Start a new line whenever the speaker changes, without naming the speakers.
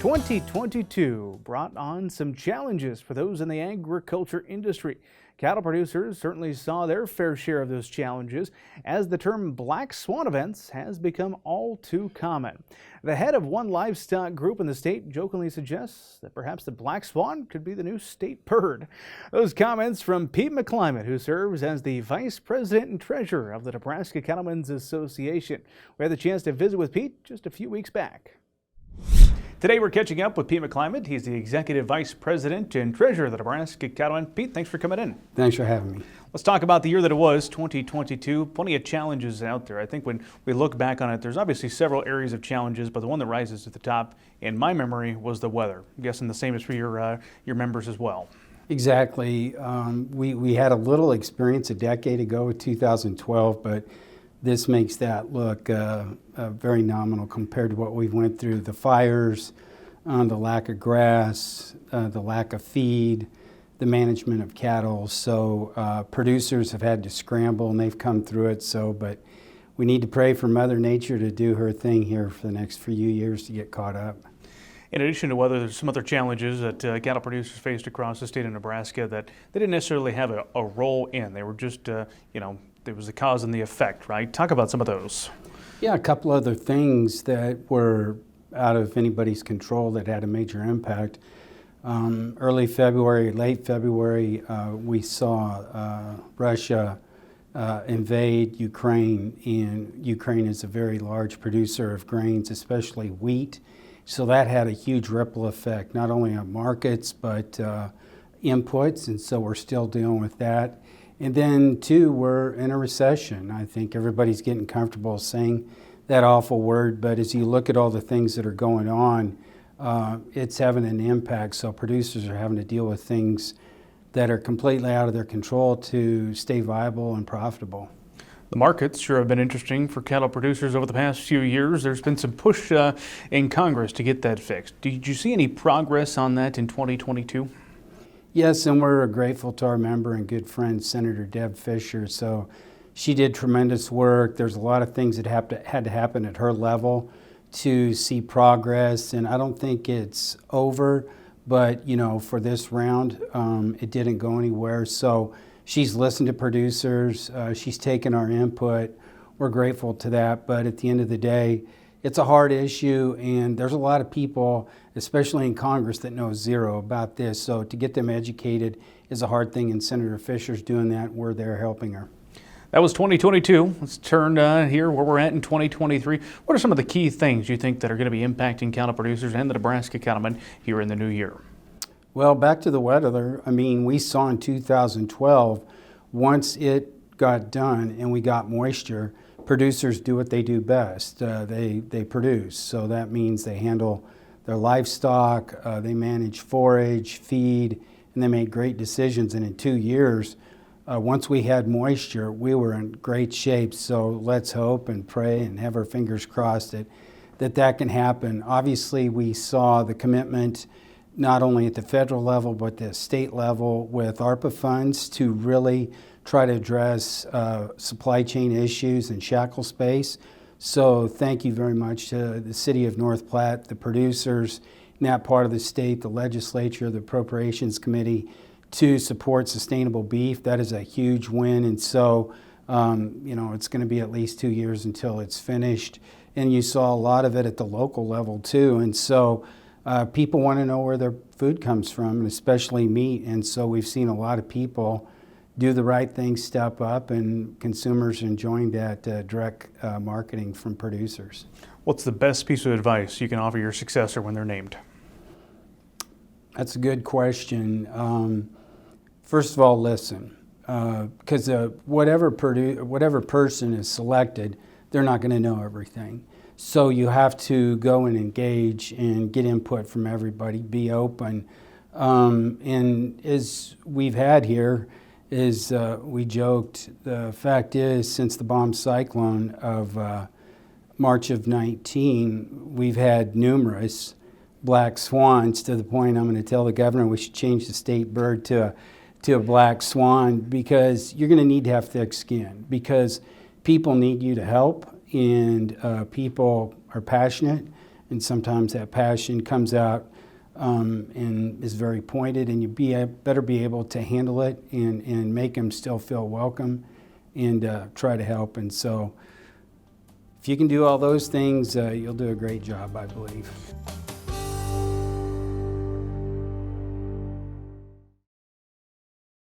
2022 brought on some challenges for those in the agriculture industry. Cattle producers certainly saw their fair share of those challenges as the term black swan events has become all too common. The head of one livestock group in the state jokingly suggests that perhaps the black swan could be the new state bird. Those comments from Pete McClymont, who serves as the vice president and treasurer of the Nebraska Cattlemen's Association. We had the chance to visit with Pete just a few weeks back. Today we're catching up with Pete McClymont. He's the Executive Vice President and Treasurer of the Nebraska Cattlemen. Pete, thanks for coming in.
Thanks for having me.
Let's talk about the year that it was, 2022. Plenty of challenges out there. I think when we look back on it, there's obviously several areas of challenges, but the one that rises to the top in my memory was the weather. I'm guessing the same is for your members as well.
Exactly. We had a little experience a decade ago with 2012, but this makes that look very nominal compared to what we went through. The fires, the lack of grass, the lack of feed, the management of cattle. So producers have had to scramble and they've come through it. But we need to pray for Mother Nature to do her thing here for the next few years to get caught up.
In addition to weather, there's some other challenges that cattle producers faced across the state of Nebraska that they didn't necessarily have a role in. They were just, there was the cause and the effect, right? Talk about some of those.
Yeah, a couple other things that were out of anybody's control that had a major impact. Early February, late February, we saw Russia invade Ukraine, and Ukraine is a very large producer of grains, especially wheat. So that had a huge ripple effect, not only on markets, but inputs, and so we're still dealing with that. And then, too, we're in a recession. I think everybody's getting comfortable saying that awful word, but as you look at all the things that are going on, it's having an impact. So producers are having to deal with things that are completely out of their control to stay viable and profitable.
The markets sure have been interesting for cattle producers over the past few years. There's been some push in Congress to get that fixed. Did you see any progress on that in 2022?
Yes, and we're grateful to our member and good friend, Senator Deb Fischer. So she did tremendous work. There's a lot of things that had to happen at her level to see progress, and I don't think it's over, but for this round, it didn't go anywhere. So she's listened to producers. She's taken our input. We're grateful to that, but at the end of the day, it's a hard issue, and there's a lot of people, especially in Congress, that know zero about this. So to get them educated is a hard thing, and Senator Fisher's doing that. We're there helping her.
That was 2022. Let's turn here where we're at in 2023. What are some of the key things you think that are going to be impacting cattle producers and the Nebraska cattlemen here in the new year?
Well, back to the weather. I mean, we saw in 2012, once it got done and we got moisture, producers do what they do best. They produce. So that means they handle their livestock, they manage forage, feed, and they make great decisions. And in 2 years, once we had moisture, we were in great shape. So let's hope and pray and have our fingers crossed that can happen. Obviously, we saw the commitment not only at the federal level, but the state level with ARPA funds to really try to address supply chain issues and shackle space. So thank you very much to the city of North Platte, the producers in that part of the state, the legislature, the appropriations committee to support sustainable beef. That is a huge win. And so, it's going to be at least 2 years until it's finished. And you saw a lot of it at the local level too. And so people want to know where their food comes from, and especially meat. And so we've seen a lot of people do the right thing, step up, and consumers are enjoying that direct marketing from producers.
What's the best piece of advice you can offer your successor when they're named?
That's a good question. First of all, listen, because whatever person is selected, they're not going to know everything. So you have to go and engage and get input from everybody, be open. And as we've had here, we joked, the fact is, since the bomb cyclone of March of 19, we've had numerous black swans to the point I'm going to tell the governor we should change the state bird to a black swan, because you're going to need to have thick skin, because people need you to help, and people are passionate and sometimes that passion comes out and is very pointed, and you better be able to handle it and make them still feel welcome and try to help. And so if you can do all those things, you'll do a great job, I believe.